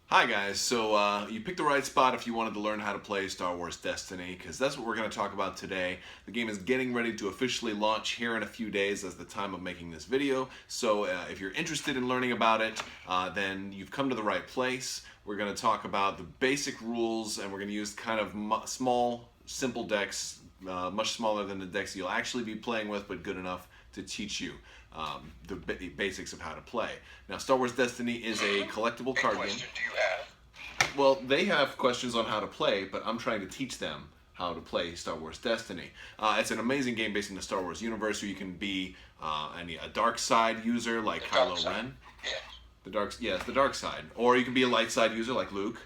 Hi guys, so you picked the right spot if you wanted to learn how to play Star Wars Destiny, because that's what we're going to talk about today. The game is getting ready to officially launch here in a few days as the time of making this video, so if you're interested in learning about it, then you've come to the right place. We're going to talk about the basic rules, and we're going to use kind of small, simple decks, much smaller than the decks you'll actually be playing with, but good enough to teach you the basics of how to play. Now, Star Wars Destiny is a collectible card game. Question do you have? Well, they have questions on how to play, but I'm trying to teach them how to play Star Wars Destiny. It's an amazing game based in the Star Wars universe, where you can be a dark side user like Kylo Ren. Yes. Yes, the dark side, or you can be a light side user like Luke.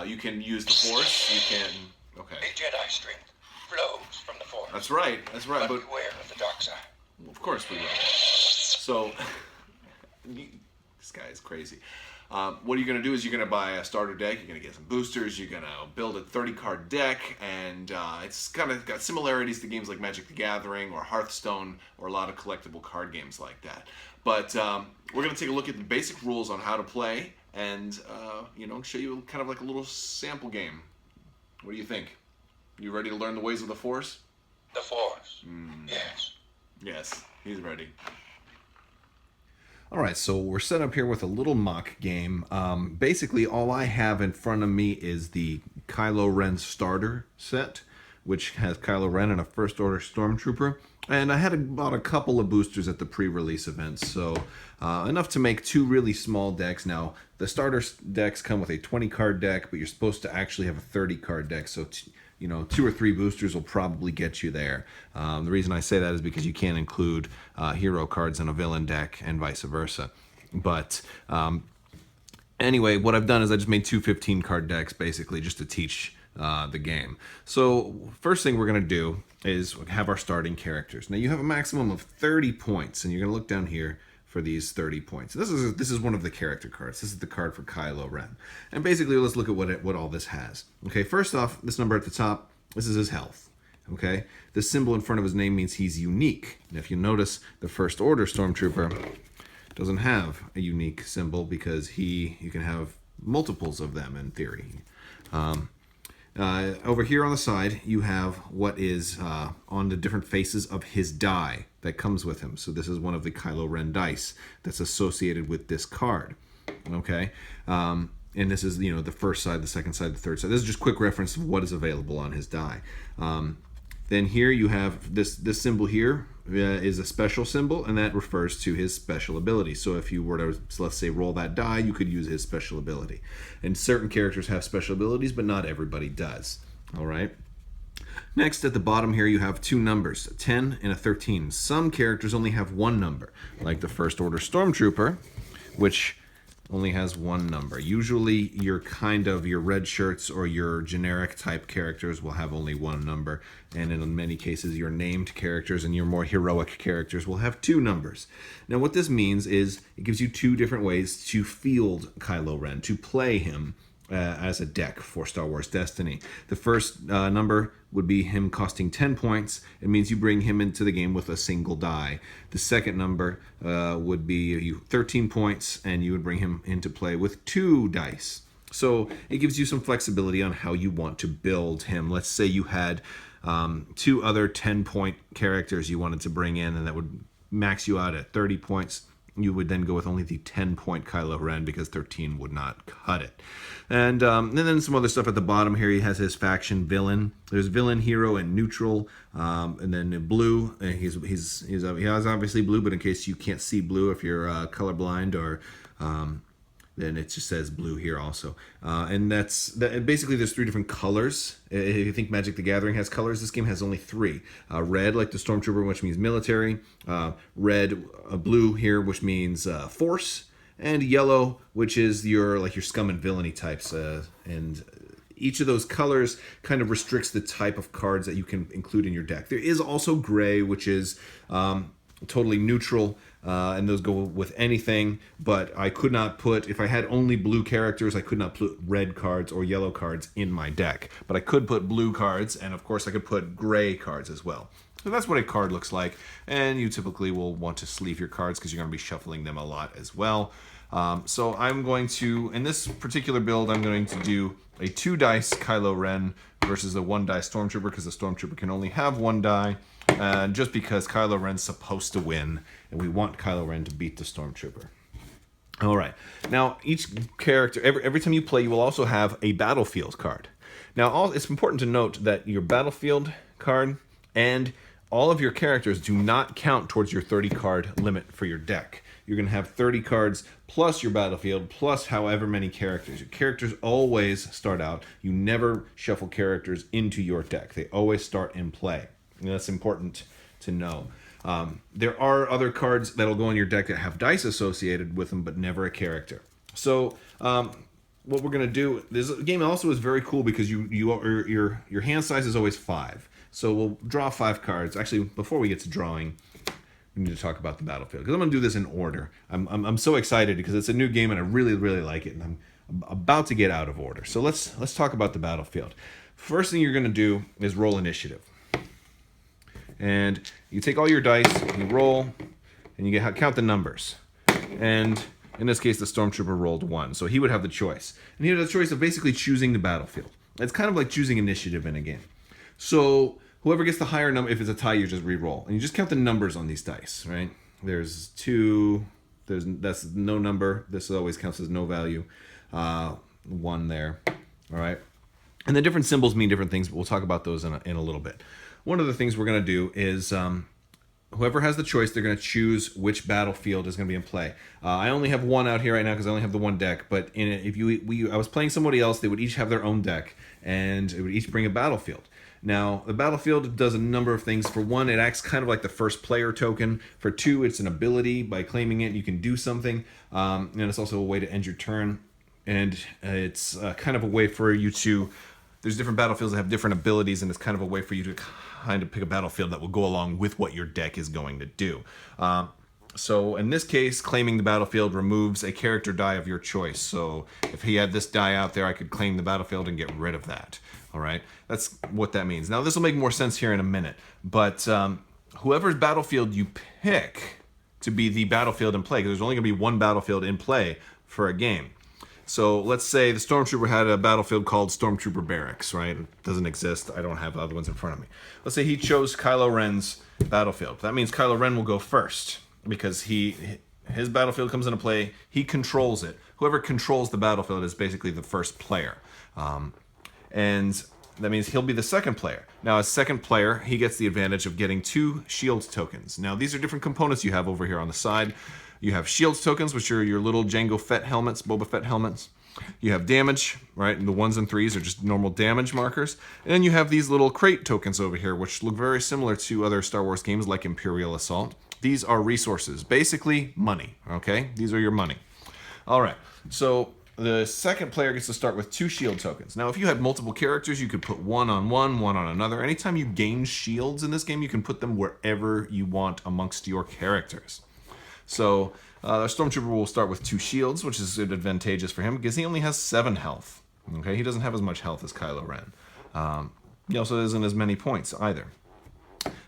You can use the Force. You can. Okay. A Jedi strength flows from the Force. That's right. That's right. But beware of the dark side. Of course we will. So, this guy is crazy. What are you going to do is you're going to buy a starter deck, you're going to get some boosters, you're going to build a 30-card deck, and it's kind of got similarities to games like Magic the Gathering or Hearthstone or a lot of collectible card games like that. But we're going to take a look at the basic rules on how to play and, show you kind of like a little sample game. What do you think? You ready to learn the ways of the Force? The Force. Yes. Yes, he's ready. All right, so we're set up here with a little mock game. Basically, all I have in front of me is the Kylo Ren starter set, which has Kylo Ren and a First Order Stormtrooper. And I had bought a couple of boosters at the pre-release events, so enough to make two really small decks. Now, the starter decks come with a 20-card deck, but you're supposed to actually have a 30-card deck, so 2 or 3 boosters will probably get you there. The reason I say that is because you can't include hero cards in a villain deck and vice versa. But anyway, what I've done is I just made 2 15-card decks basically just to teach the game. So first thing we're going to do is have our starting characters. Now you have a maximum of 30 points, and you're going to look down here for these 30 points. This is one of the character cards. This is the card for Kylo Ren. And basically, let's look at what all this has. Okay, first off, this number at the top, this is his health. Okay, this symbol in front of his name means he's unique. And if you notice, the First Order Stormtrooper doesn't have a unique symbol because you can have multiples of them in theory. Over here on the side, you have what is on the different faces of his die that comes with him. So this is one of the Kylo Ren dice that's associated with this card. Okay, and this is the first side, the second side, the third side. This is just quick reference of what is available on his die. Then here you have this symbol here is a special symbol, and that refers to his special ability. So if you were to, let's say, roll that die, you could use his special ability. And certain characters have special abilities, but not everybody does. All right. Next, at the bottom here, you have 2 numbers, a 10 and a 13. Some characters only have 1 number, like the First Order Stormtrooper, which only has 1 number. Usually your red shirts or your generic type characters will have only 1 number, and in many cases your named characters and your more heroic characters will have 2 numbers. Now what this means is it gives you 2 different ways to field Kylo Ren, to play him as a deck for Star Wars Destiny. The first number would be him costing 10 points. It means you bring him into the game with a single die. The second number would be 13 points, and you would bring him into play with 2 dice. So it gives you some flexibility on how you want to build him. Let's say you had 2 other 10-point characters you wanted to bring in, and that would max you out at 30 points. You would then go with only the 10-point Kylo Ren because 13 would not cut it. And then some other stuff at the bottom here. He has his faction villain. There's villain, hero, and neutral. And then blue. He has obviously blue, but in case you can't see blue, if you're colorblind, or then it just says blue here also. And basically there's 3 different colors. If you think Magic the Gathering has colors, this game has only 3. Red, like the Stormtrooper, which means military. Blue here, which means force. And yellow, which is your scum and villainy types. And each of those colors kind of restricts the type of cards that you can include in your deck. There is also gray, which is totally neutral, and those go with anything, but I could not put, if I had only blue characters, I could not put red cards or yellow cards in my deck, but I could put blue cards, and of course I could put gray cards as well. So that's what a card looks like, and you typically will want to sleeve your cards because you're going to be shuffling them a lot as well. So I'm going to, in this particular build, I'm going to do a 2 dice Kylo Ren versus a 1 die Stormtrooper, because the Stormtrooper can only have 1 die, just because Kylo Ren's supposed to win, and we want Kylo Ren to beat the Stormtrooper. All right. Now, each character, every time you play, you will also have a battlefield card. Now, it's important to note that your battlefield card and all of your characters do not count towards your 30 card limit for your deck. You're going to have 30 cards plus your battlefield plus however many characters. Your characters always start out. You never shuffle characters into your deck. They always start in play. And that's important to know. There are other cards that'll go in your deck that have dice associated with them, but never a character. So what we're going to do, this game also is very cool because your hand size is always 5. So we'll draw 5 cards. Actually, before we get to drawing, we need to talk about the battlefield, because I'm going to do this in order. I'm so excited because it's a new game and I really, really like it, and I'm about to get out of order. So let's talk about the battlefield. First thing you're going to do is roll initiative. And you take all your dice, you roll, and you count the numbers. And in this case, the Stormtrooper rolled 1, so he would have the choice. And he had the choice of basically choosing the battlefield. It's kind of like choosing initiative in a game. So whoever gets the higher number, if it's a tie, you just re-roll. And you just count the numbers on these dice, right? There's 2, that's no number. This always counts as no value. 1 there, all right? And the different symbols mean different things, but we'll talk about those in a little bit. One of the things we're going to do is whoever has the choice, they're going to choose which battlefield is going to be in play. I only have 1 out here right now because I only have the 1 deck. But I was playing somebody else, they would each have their own deck, and it would each bring a battlefield. Now, the battlefield does a number of things. For 1, it acts kind of like the first player token. For 2, it's an ability. By claiming it, you can do something. And it's also a way to end your turn. And it's kind of a way for you to... There's different battlefields that have different abilities, and it's kind of a way for you to kind of pick a battlefield that will go along with what your deck is going to do. So in this case, claiming the battlefield removes a character die of your choice. So if he had this die out there, I could claim the battlefield and get rid of that. All right, that's what that means. Now, this will make more sense here in a minute, but whoever's battlefield you pick to be the battlefield in play, because there's only going to be 1 battlefield in play for a game. So let's say the Stormtrooper had a battlefield called Stormtrooper Barracks, right? It doesn't exist. I don't have the other ones in front of me. Let's say he chose Kylo Ren's battlefield. That means Kylo Ren will go first because his battlefield comes into play. He controls it. Whoever controls the battlefield is basically the first player. And that means he'll be the second player. Now, as second player, he gets the advantage of getting 2 shield tokens. Now, these are different components you have over here on the side. You have shield tokens, which are your little Jango Fett helmets, Boba Fett helmets. You have damage, right? And the 1s and 3s are just normal damage markers. And then you have these little crate tokens over here, which look very similar to other Star Wars games like Imperial Assault. These are resources, basically money, okay? These are your money. All right, so the second player gets to start with 2 shield tokens. Now, if you had multiple characters, you could put 1 on one, 1 on another. Anytime you gain shields in this game, you can put them wherever you want amongst your characters. So our Stormtrooper will start with 2 shields, which is advantageous for him because he only has 7 health. Okay, he doesn't have as much health as Kylo Ren. He also isn't as many points either.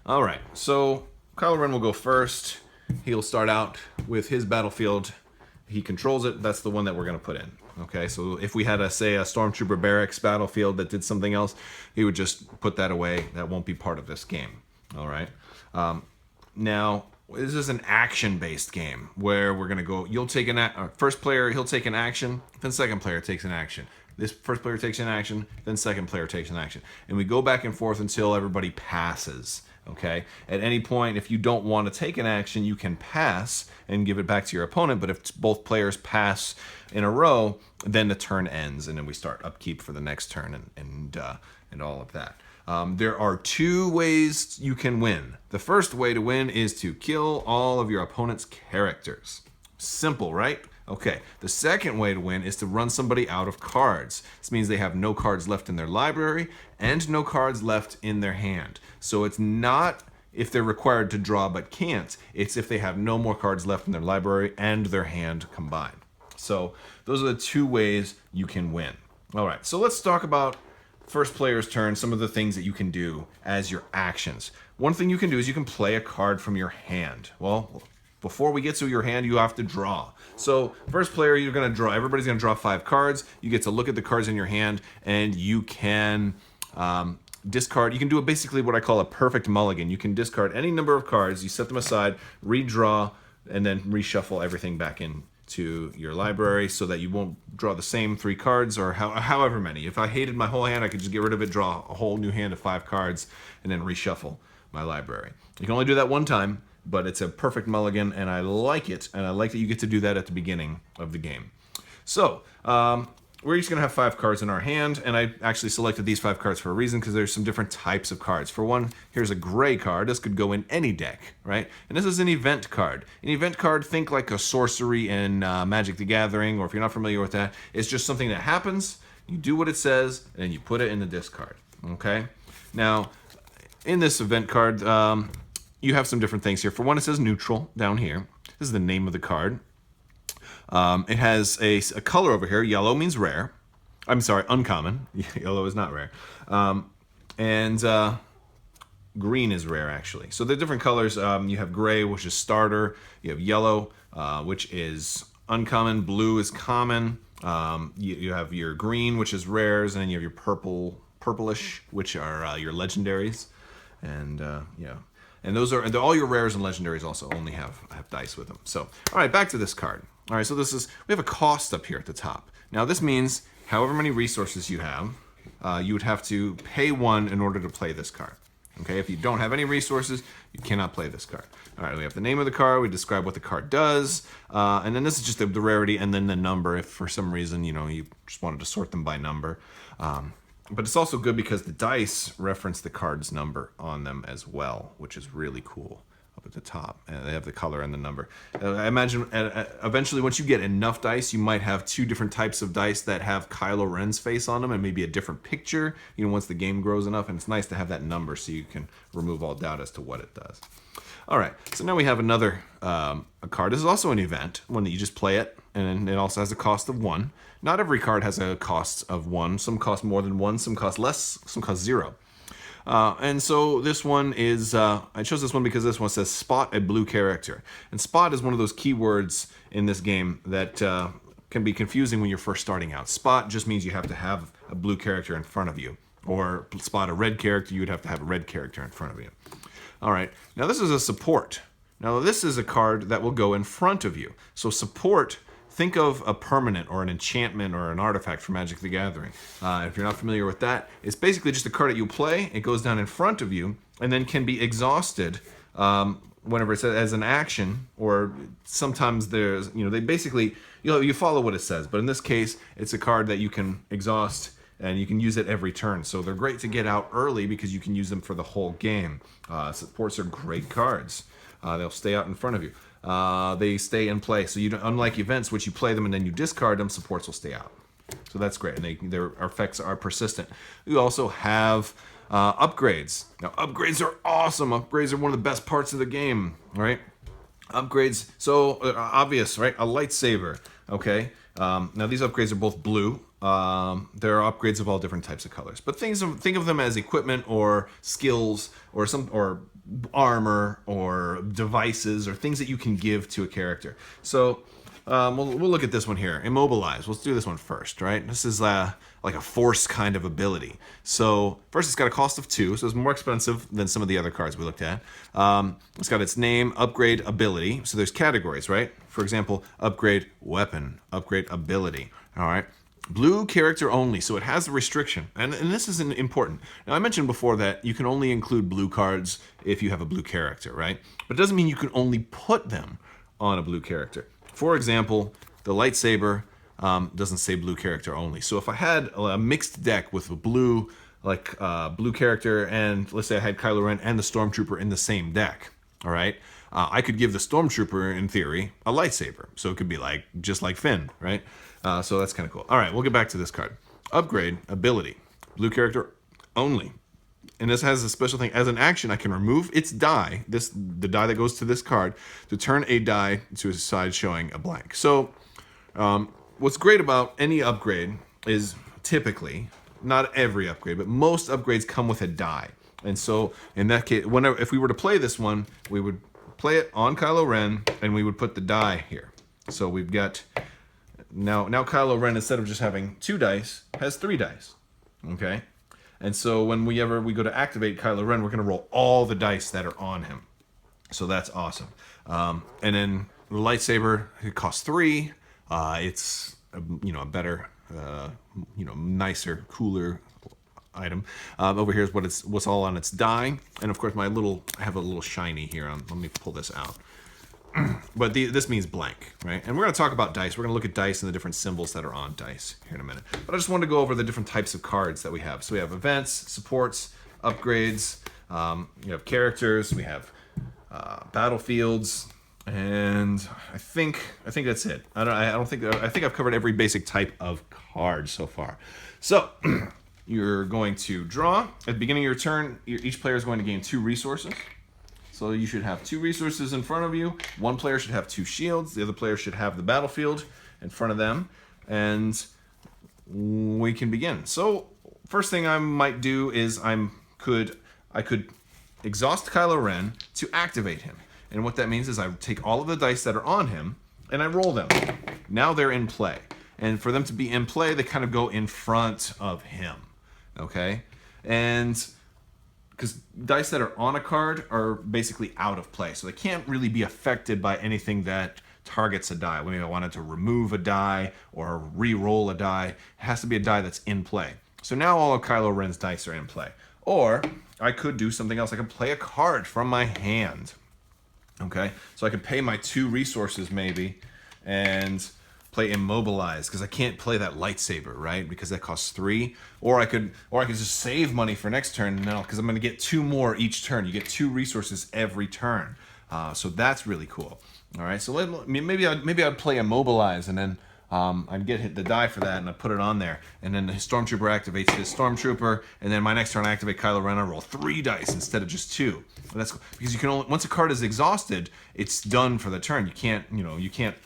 All right, so Kylo Ren will go first. He'll start out with his battlefield. He controls it. That's the one that we're going to put in. Okay, so if we had, say, a Stormtrooper Barracks battlefield that did something else, he would just put that away. That won't be part of this game. All right. Now, this is an action-based game where we're going to go, you'll take first player, he'll take an action, then second player takes an action. This first player takes an action, then second player takes an action. And we go back and forth until everybody passes, okay? At any point, if you don't want to take an action, you can pass and give it back to your opponent, but if both players pass in a row, then the turn ends, and then we start upkeep for the next turn and all of that. There are 2 ways you can win. The first way to win is to kill all of your opponent's characters. Simple, right? Okay. The second way to win is to run somebody out of cards. This means they have no cards left in their library and no cards left in their hand. So it's not if they're required to draw but can't. It's if they have no more cards left in their library and their hand combined. So those are the 2 ways you can win. All right. So let's talk about first player's turn, some of the things that you can do as your actions. One thing you can do is you can play a card from your hand. Well, before we get to your hand, you have to draw. So first player, you're going to draw. Everybody's going to draw 5 cards. You get to look at the cards in your hand, and you can discard. You can do basically what I call a perfect mulligan. You can discard any number of cards. You set them aside, redraw, and then reshuffle everything back into your library so that you won't draw the same 3 cards or however many. If I hated my whole hand, I could just get rid of it, draw a whole new hand of 5 cards, and then reshuffle my library. You can only do that one time, but it's a perfect mulligan, and I like it, and I like that you get to do that at the beginning of the game. So, we're each going to have 5 cards in our hand, and I actually selected these 5 cards for a reason, because there's some different types of cards. For one, here's a gray card. This could go in any deck, right? And this is an event card. An event card, think like a sorcery in Magic the Gathering, or if you're not familiar with that, it's just something that happens, you do what it says, and then you put it in the discard, okay? Now, in this event card, you have some different things here. For one, it says neutral down here. This is the name of the card. It has a color over here. Yellow means rare. I'm sorry, uncommon. Yellow is not rare. And green is rare, actually. So the different colors, you have gray, which is starter. You have yellow, which is uncommon. Blue is common. You have your green, which is rares, and then you have your purplish, which are your legendaries. And yeah. And those are all your rares and legendaries also only have dice with them. So, all right, back to this card. All right, so we have a cost up here at the top. Now this means however many resources you have, you would have to pay 1 in order to play this card. Okay, if you don't have any resources, you cannot play this card. All right, we have the name of the card, we describe what the card does, and then this is just the rarity and then the number if for some reason, you just wanted to sort them by number. But it's also good because the dice reference the card's number on them as well, which is really cool up at the top. And they have the color and the number. I imagine eventually once you get enough dice, you might have 2 different types of dice that have Kylo Ren's face on them and maybe a different picture, once the game grows enough. And it's nice to have that number so you can remove all doubt as to what it does. All right, so now we have another a card. This is also an event, one that you just play it, and it also has a cost of 1. Not every card has a cost of 1. Some cost more than 1, some cost less, some cost 0. And so this one is, I chose this one because this one says spot a blue character. And spot is one of those keywords in this game that can be confusing when you're first starting out. Spot just means you have to have a blue character in front of you. Or spot a red character, you would have to have a red character in front of you. All right, now this is a support. Now this is a card that will go in front of you. So support, think of a permanent or an enchantment or an artifact from Magic the Gathering. If you're not familiar with that, it's basically just a card that you play. It goes down in front of you and then can be exhausted whenever it's as an action, or sometimes there's, they basically, you follow what it says. But in this case, it's a card that you can exhaust and you can use it every turn. So they're great to get out early because you can use them for the whole game. Supports are great cards. They'll stay out in front of you. They stay in play. So unlike events, which you play them and then you discard them, supports will stay out. So that's great, and their effects are persistent. You also have upgrades. Now, upgrades are awesome. Upgrades are one of the best parts of the game, right? Upgrades, so obvious, right? A lightsaber, okay? Now, these upgrades are both blue. There are upgrades of all different types of colors. But think of them as equipment or skills or armor or devices or things that you can give to a character. So we'll look at this one here. Immobilize. Let's do this one first, right? This is like a force kind of ability. So first it's got a cost of 2, so it's more expensive than some of the other cards we looked at. It's got its name, upgrade, ability. So there's categories, right? For example, upgrade weapon, upgrade ability, all right? Blue character only, so it has a restriction, and this is important. Now, I mentioned before that you can only include blue cards if you have a blue character, right? But it doesn't mean you can only put them on a blue character. For example, the lightsaber doesn't say blue character only. So if I had a mixed deck with a blue, blue character, and let's say I had Kylo Ren and the Stormtrooper in the same deck, all right? I could give the Stormtrooper, in theory, a lightsaber. So it could be just like Finn, right? So that's kind of cool. All right, we'll get back to this card. Upgrade, ability, blue character only. And this has a special thing. As an action, I can remove its die, the die that goes to this card, to turn a die to a side showing a blank. So what's great about any upgrade is typically, not every upgrade, but most upgrades come with a die. And so in that case, if we were to play this one, we would play it on Kylo Ren, and we would put the die here. So we've got, now Kylo Ren, instead of just having 2 dice, has 3 dice, okay? And so when we go to activate Kylo Ren, we're going to roll all the dice that are on him. So that's awesome. And then the lightsaber, it costs 3. It's a better, nicer, cooler item. Over here is what's all on its die, and of course I have a little shiny here. Let me pull this out. But this means blank, right? And we're going to talk about dice. We're going to look at dice and the different symbols that are on dice here in a minute. But I just wanted to go over the different types of cards that we have. So we have events, supports, upgrades. You have characters. We have battlefields, and I think that's it. I think I've covered every basic type of card so far. So you're going to draw at the beginning of your turn. Each player is going to gain 2 resources. So you should have 2 resources in front of you. One player should have 2 shields. The other player should have the battlefield in front of them. And we can begin. So first thing I might do is I could exhaust Kylo Ren to activate him. And what that means is I take all of the dice that are on him and I roll them. Now they're in play. And for them to be in play, they kind of go in front of him. Okay? And because dice that are on a card are basically out of play. So they can't really be affected by anything that targets a die. When I wanted to remove a die or re-roll a die, it has to be a die that's in play. So now all of Kylo Ren's dice are in play. Or I could do something else. I could play a card from my hand. Okay? So I could pay my 2 resources maybe and play Immobilize, because I can't play that lightsaber, right? Because that costs 3. Or I could just save money for next turn, because I'm going to get 2 more each turn. You get 2 resources every turn, so that's really cool. All right, so maybe I'd play Immobilize, and then I'd hit the die for that, and I'd put it on there, and then the Stormtrooper activates his Stormtrooper, and then my next turn I activate Kylo Ren. I roll 3 dice instead of just 2. And that's because you can only, once a card is exhausted, it's done for the turn. You can't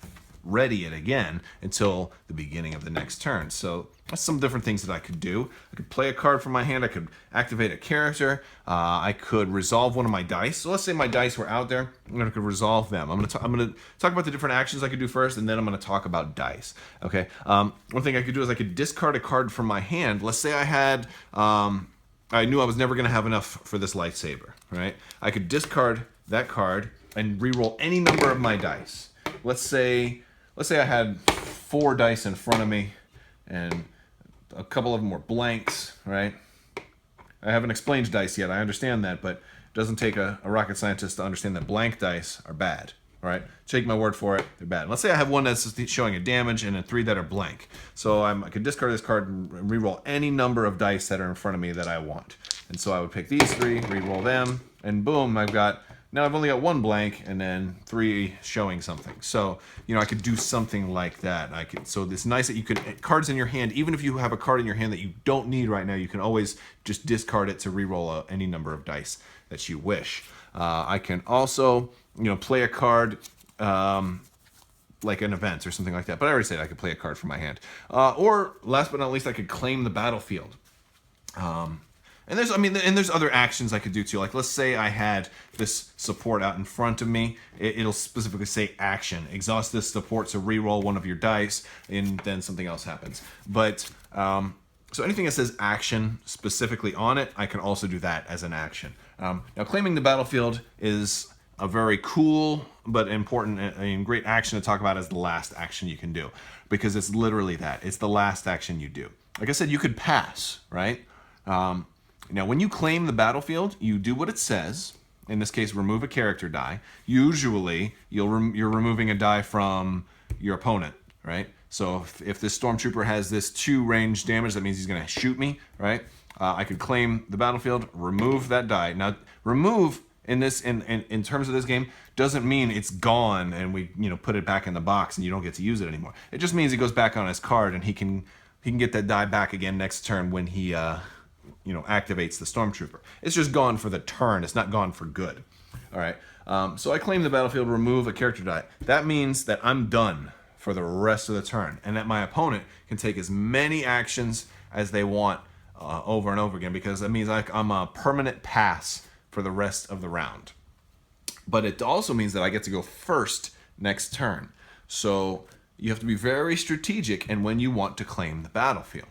ready it again until the beginning of the next turn. So that's some different things that I could do. I could play a card from my hand. I could activate a character. I could resolve one of my dice. So let's say my dice were out there. I'm going to resolve them. I'm going to talk about the different actions I could do first, and then I'm going to talk about dice. Okay. One thing I could do is I could discard a card from my hand. Let's say I had. I knew I was never going to have enough for this lightsaber. Right. I could discard that card and re-roll any number of my dice. Let's say I had 4 dice in front of me, and a couple of them were blanks, right? I haven't explained dice yet, I understand that, but it doesn't take a rocket scientist to understand that blank dice are bad, right? Take my word for it, they're bad. Let's say I have one that's showing a damage and then 3 that are blank. So I could discard this card and re-roll any number of dice that are in front of me that I want. And so I would pick these 3, re-roll them, and boom, now I've only got 1 blank and then 3 showing something. So, I could do something like that. So it's nice that you can, cards in your hand, even if you have a card in your hand that you don't need right now, you can always just discard it to re-roll any number of dice that you wish. I can also, play a card like an event or something like that. But I already said I could play a card from my hand. Or last but not least, I could claim the battlefield. And there's other actions I could do too. Like let's say I had this support out in front of me. It'll specifically say action. Exhaust this support to re-roll one of your dice, and then something else happens. But so anything that says action specifically on it, I can also do that as an action. Now claiming the battlefield is a very cool but important and great action to talk about as the last action you can do, because it's literally that. It's the last action you do. Like I said, you could pass, right? Now, when you claim the battlefield, you do what it says. In this case, remove a character die. Usually, you're removing a die from your opponent, right? So if this Stormtrooper has this 2 range damage, that means he's going to shoot me, right? I could claim the battlefield, remove that die. Now, remove in terms of this game doesn't mean it's gone and we put it back in the box and you don't get to use it anymore. It just means it goes back on his card and he can get that die back again next turn when he activates the Stormtrooper. It's just gone for the turn. It's not gone for good. All right. So I claim the battlefield, remove a character die. That means that I'm done for the rest of the turn, and that my opponent can take as many actions as they want over and over again, because that means I'm a permanent pass for the rest of the round. but it also means that I get to go first next turn. So you have to be very strategic in when you want to claim the battlefield.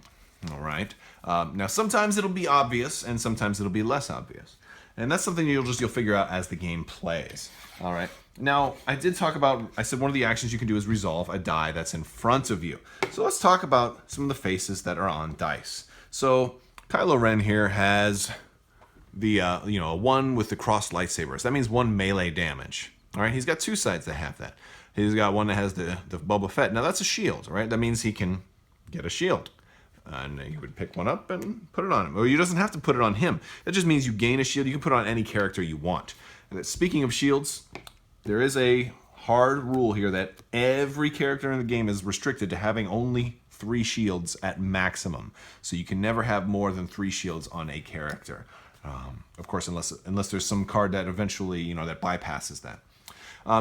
All right. Now sometimes it'll be obvious, and sometimes it'll be less obvious, and that's something you'll figure out as the game plays. All right. Now I said one of the actions you can do is resolve a die that's in front of you. So let's talk about some of the faces that are on dice. So Kylo Ren here has the a 1 with the crossed lightsabers. That means 1 melee damage. All right. He's got 2 sides that have that. He's got one that has the Boba Fett. Now that's a shield, right? That means he can get a shield. And you would pick one up and put it on him. Or you doesn't have to put it on him. That just means you gain a shield. You can put it on any character you want. And speaking of shields, there is a hard rule here that every character in the game is restricted to having only 3 shields at maximum. So you can never have more than 3 shields on a character. Of course, unless there's some card that eventually, that bypasses that.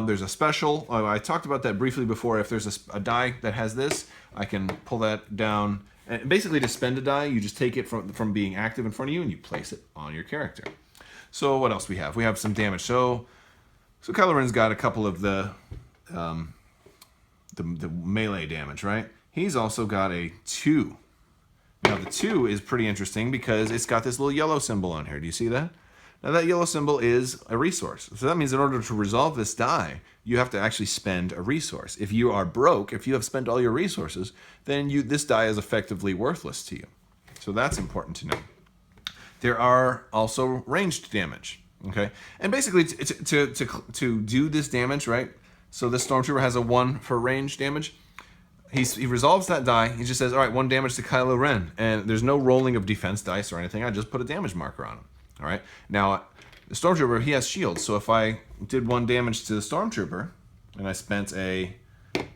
There's a special. I talked about that briefly before. If there's a die that has this, I can pull that down. And basically, to spend a die, you just take it from being active in front of you and you place it on your character. So what else we have? We have some damage. So Kylo Ren's got a couple of the melee damage, right? He's also got a 2. Now the 2 is pretty interesting because it's got this little yellow symbol on here. Do you see that? Now that yellow symbol is a resource. So that means in order to resolve this die, you have to actually spend a resource. If you are broke, if you have spent all your resources, then this die is effectively worthless to you. So that's important to know. There are also ranged damage, okay? And basically to do this damage, right? So this Stormtrooper has a 1 for ranged damage. He resolves that die. He just says, all right, 1 damage to Kylo Ren. And there's no rolling of defense dice or anything. I just put a damage marker on him. All right. Now, the Stormtrooper, he has shields. So if I did 1 damage to the Stormtrooper and I spent a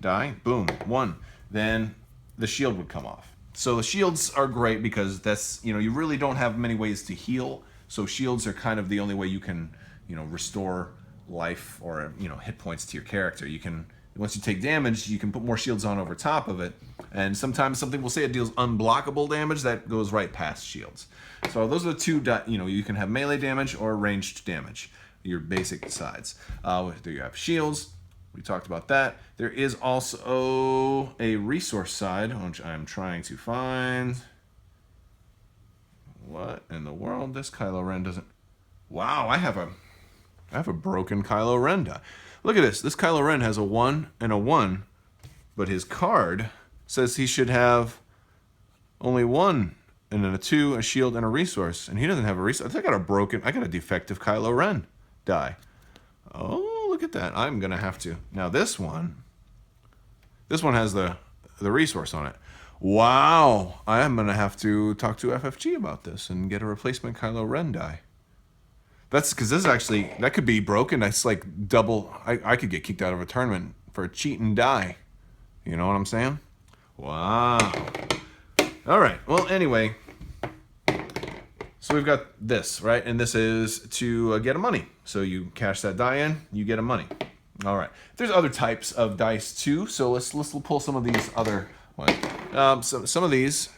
die, boom, 1, then the shield would come off. So the shields are great because that's, you really don't have many ways to heal. So shields are kind of the only way you can, restore life or, hit points to your character. You can, once you take damage, you can put more shields on over top of it. And sometimes something will say it deals unblockable damage that goes right past shields. So those are the 2, you can have melee damage or ranged damage, your basic sides. There you have shields. We talked about that. There is also a resource side, which I'm trying to find. What in the world? This Kylo Ren doesn't... Wow, I have a broken Kylo Ren die. Look at this. This Kylo Ren has a 1 and a 1, but his card says he should have only 1 and then a 2, a shield, and a resource. And he doesn't have a resource. I got a defective Kylo Ren die. Oh, look at that. I'm going to have to. Now this one has the resource on it. Wow. I am going to have to talk to FFG about this and get a replacement Kylo Ren die. That's because this is actually, that could be broken. That's like double. I could get kicked out of a tournament for a cheat and die. You know what I'm saying? Wow. All right. Well, anyway, so we've got this, right? And this is to get a money. So you cash that die in, you get a money. All right. There's other types of dice too. So let's pull some of these other ones. Some of these,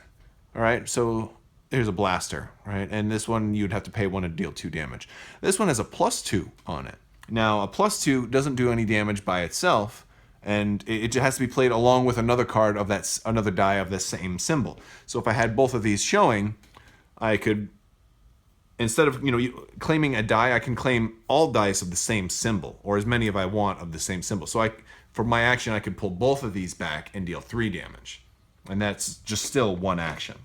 all right. So here's a blaster, right? And this one you'd have to pay 1 to deal 2 damage. This one has a +2 on it. Now a +2 doesn't do any damage by itself. And it has to be played along with another card of another die of the same symbol. So if I had both of these showing, I could, instead of claiming a die, I can claim all dice of the same symbol, or as many as I want of the same symbol. So for my action, I could pull both of these back and deal 3 damage, and that's just still 1 action.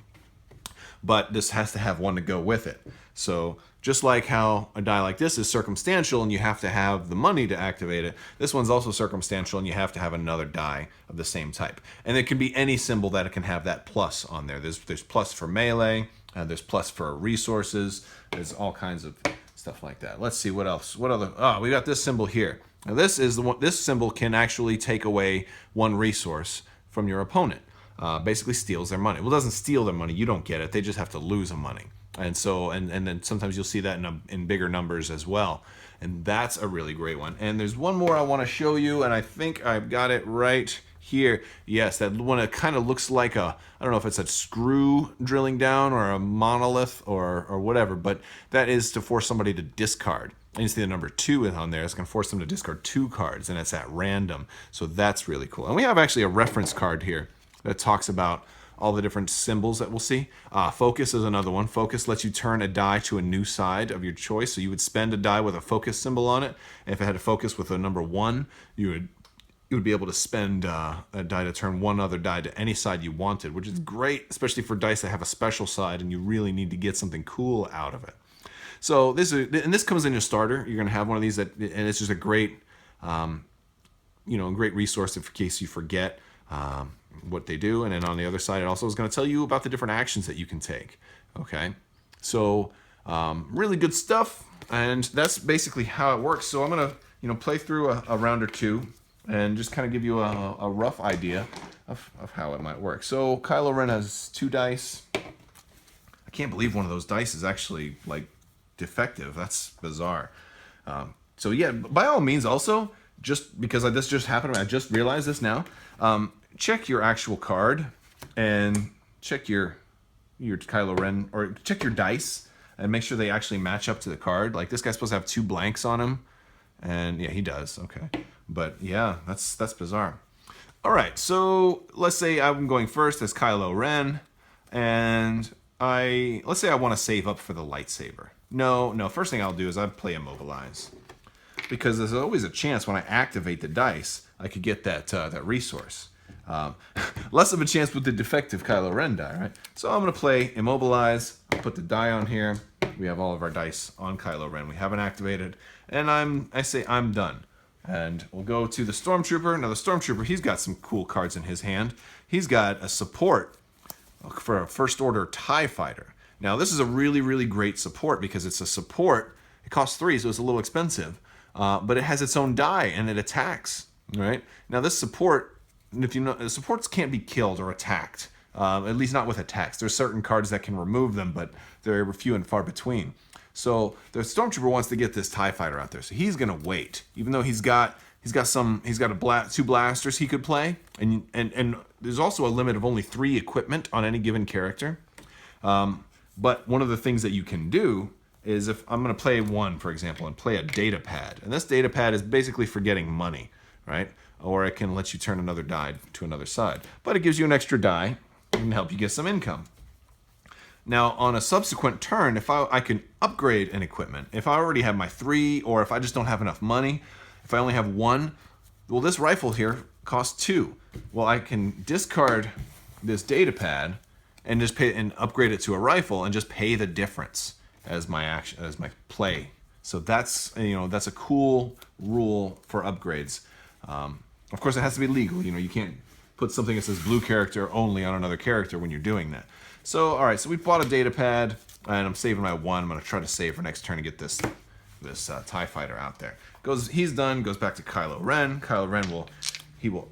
But this has to have 1 to go with it. So just like how a die like this is circumstantial and you have to have the money to activate it, this one's also circumstantial and you have to have another die of the same type. And it can be any symbol that it can have that plus on there. There's plus for melee, there's plus for resources, there's all kinds of stuff like that. Let's see what else. What other? We got this symbol here. Now this is the one. This symbol can actually take away 1 resource from your opponent. Basically steals their money. Well, it doesn't steal their money. You don't get it. They just have to lose the money. And so, and then sometimes you'll see that in bigger numbers as well. And that's a really great one. And there's one more I want to show you, and I think I've got it right here. Yes, that one, it kind of looks like I don't know if it's a screw drilling down or a monolith or whatever, but that is to force somebody to discard. And you see the number 2 is on there. It's going to force them to discard 2 cards, and it's at random. So that's really cool. And we have actually a reference card here that talks about all the different symbols that we'll see. Focus is another one. Focus lets you turn a die to a new side of your choice. So you would spend a die with a focus symbol on it. And if it had a focus with a number 1, you would be able to spend a die to turn one other die to any side you wanted, which is great, especially for dice that have a special side and you really need to get something cool out of it. So this comes in your starter. You're going to have one of these, and it's just a great, great resource in case you forget what they do. And then on the other side, it also is going to tell you about the different actions that you can take. Okay, so really good stuff, and that's basically how it works. So I'm going to play through a round or two and just kind of give you a rough idea of how it might work. So Kylo Ren has 2 dice. I can't believe one of those dice is actually like defective. That's bizarre. So yeah, by all means, also, just because this just happened, I just realized this now, check your actual card and check your Kylo Ren, or check your dice and make sure they actually match up to the card. Like, this guy's supposed to have 2 blanks on him, and yeah, he does. Okay, but yeah, that's bizarre. All right, so let's say I'm going first as Kylo Ren, and let's say I want to save up for the lightsaber. No, first thing I'll do is I'd play Immobilize, because there's always a chance when I activate the dice, I could get that resource. Less of a chance with the defective Kylo Ren die, right? So I'm going to play Immobilize. I'll put the die on here. We have all of our dice on Kylo Ren. We haven't activated, and I say I'm done. And we'll go to the Stormtrooper. Now the Stormtrooper, he's got some cool cards in his hand. He's got a support for a First Order TIE Fighter. Now this is a really, really great support because it's a support. It costs 3, so it's a little expensive, but it has its own die and it attacks. Right? Now this support, if you know, supports can't be killed or attacked. At least not with attacks. There's certain cards that can remove them, but they're few and far between. So the Stormtrooper wants to get this TIE Fighter out there, so he's gonna wait, even though he's got 2 blasters he could play, and there's also a limit of only 3 equipment on any given character. But one of the things that you can do is, if I'm going to play one, for example, and play a data pad, and this data pad is basically for getting money, right? Or it can let you turn another die to another side, but it gives you an extra die and help you get some income. Now, on a subsequent turn, if I can upgrade an equipment, if I already have my 3, or if I just don't have enough money, if I only have 1, well, this rifle here costs 2. Well, I can discard this data pad and just pay and upgrade it to a rifle and just pay the difference as my action, as my play. So that's a cool rule for upgrades. Of course, it has to be legal. You can't put something that says blue character only on another character when you're doing that. So all right, so we bought a data pad, and I'm saving my 1. I'm gonna try to save for next turn to get this TIE Fighter out there. He's done. Goes back to Kylo Ren. Kylo Ren will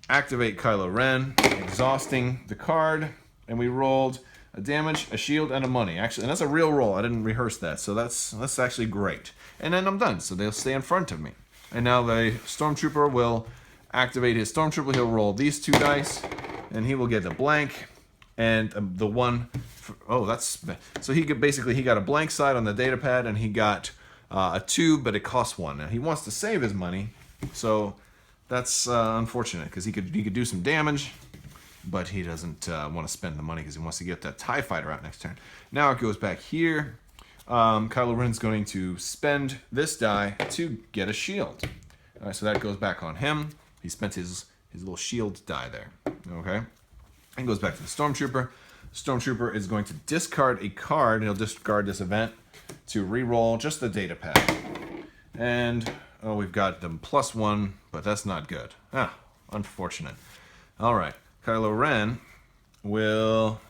activate Kylo Ren, exhausting the card. And we rolled a damage, a shield, and a money. Actually, and that's a real roll. I didn't rehearse that, so that's actually great. And then I'm done, so they'll stay in front of me. And now the Stormtrooper will activate his Stormtrooper. He'll roll these 2 dice, and he will get a blank and the 1. So he got a blank side on the data pad, and he got a 2, but it costs 1. Now he wants to save his money, so that's unfortunate because he could do some damage. But he doesn't want to spend the money because he wants to get that TIE Fighter out next turn. Now it goes back here. Kylo Ren's going to spend this die to get a shield. All right, so that goes back on him. He spent his little shield die there. Okay, and goes back to the Stormtrooper. The Stormtrooper is going to discard a card, and he'll discard this event to re-roll just the data pad. And we've got them +1, but that's not good. Unfortunate. All right. Kylo Ren will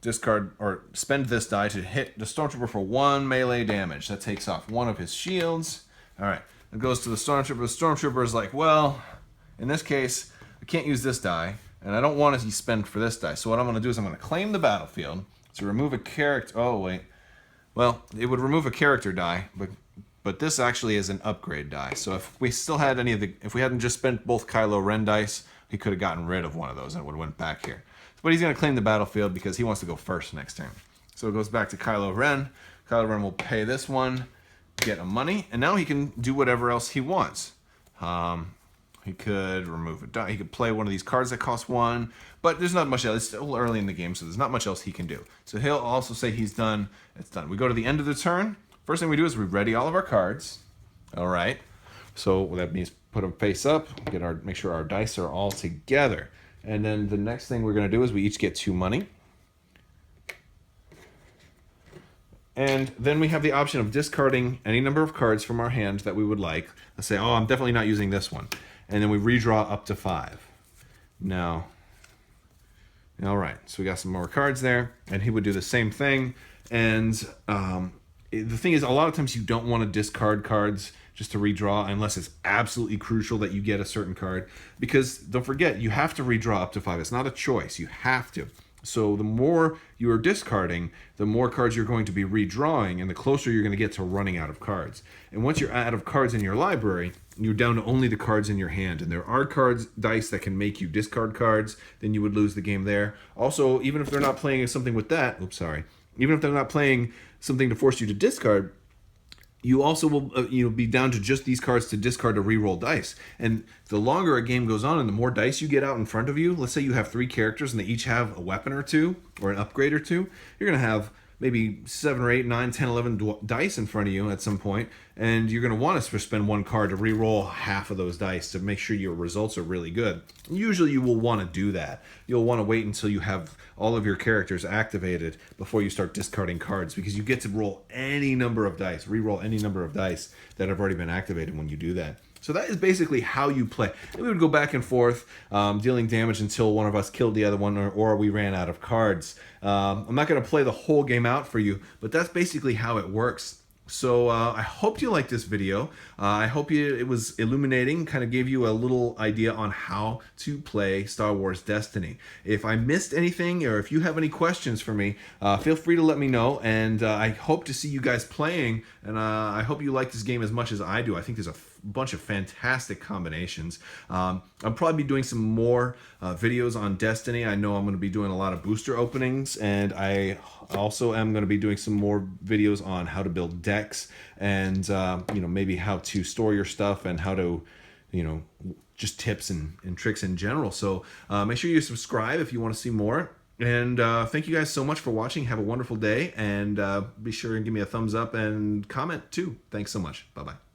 discard or spend this die to hit the Stormtrooper for 1 melee damage. That takes off 1 of his shields. All right, it goes to the Stormtrooper. The Stormtrooper is like, well, in this case, I can't use this die, and I don't want to spend for this die. So what I'm going to do is I'm going to claim the battlefield to remove a character. Oh, wait. Well, it would remove a character die, but this actually is an upgrade die. So if we still had if we hadn't just spent both Kylo Ren dice, he could have gotten rid of one of those and it would have went back here. But he's going to claim the battlefield because he wants to go first next turn. So it goes back to Kylo Ren. Kylo Ren will pay this 1 get a money, and now he can do whatever else he wants. He could remove a die. He could play one of these cards that cost 1, but there's not much else. It's still early in the game, so there's not much else he can do. So he'll also say he's done. It's done. We go to the end of the turn. First thing we do is we ready all of our cards. All right. So that means put them face up, make sure our dice are all together. And then the next thing we're going to do is we each get 2 money. And then we have the option of discarding any number of cards from our hand that we would like. Let's say, oh, I'm definitely not using this one. And then we redraw up to 5. Now, all right, so we got some more cards there, and he would do the same thing. And the thing is, a lot of times you don't want to discard cards just to redraw unless it's absolutely crucial that you get a certain card. Because don't forget, you have to redraw up to 5. It's not a choice. You have to. So the more you are discarding, the more cards you're going to be redrawing, and the closer you're going to get to running out of cards. And once you're out of cards in your library, you're down to only the cards in your hand. And there are dice that can make you discard cards, then you would lose the game there. Also, even if they're not playing something with that, even if they're not playing something to force you to discard, you also will be down to just these cards to discard to reroll dice. And the longer a game goes on and the more dice you get out in front of you, let's say you have 3 characters and they each have a weapon or 2 or an upgrade or 2, you're going to have maybe 7 or 8, 9, 10, 11 dice in front of you at some point, and you're going to want to spend 1 card to re-roll half of those dice to make sure your results are really good. Usually you will want to do that. You'll want to wait until you have all of your characters activated before you start discarding cards, because you get to roll any number of dice, re-roll any number of dice that have already been activated when you do that. So that is basically how you play. And we would go back and forth, dealing damage until one of us killed the other one or we ran out of cards. I'm not going to play the whole game out for you, but that's basically how it works. So I hope you liked this video. I hope it was illuminating, kind of gave you a little idea on how to play Star Wars Destiny. If I missed anything or if you have any questions for me, feel free to let me know. And I hope to see you guys playing. And I hope you like this game as much as I do. I think there's a bunch of fantastic combinations. I'll probably be doing some more videos on Destiny. I know I'm going to be doing a lot of booster openings, and I also am going to be doing some more videos on how to build decks and maybe how to store your stuff and how to just tips and tricks in general. So make sure you subscribe if you want to see more. And thank you guys so much for watching. Have a wonderful day, and be sure and give me a thumbs up and comment too. Thanks so much. Bye-bye.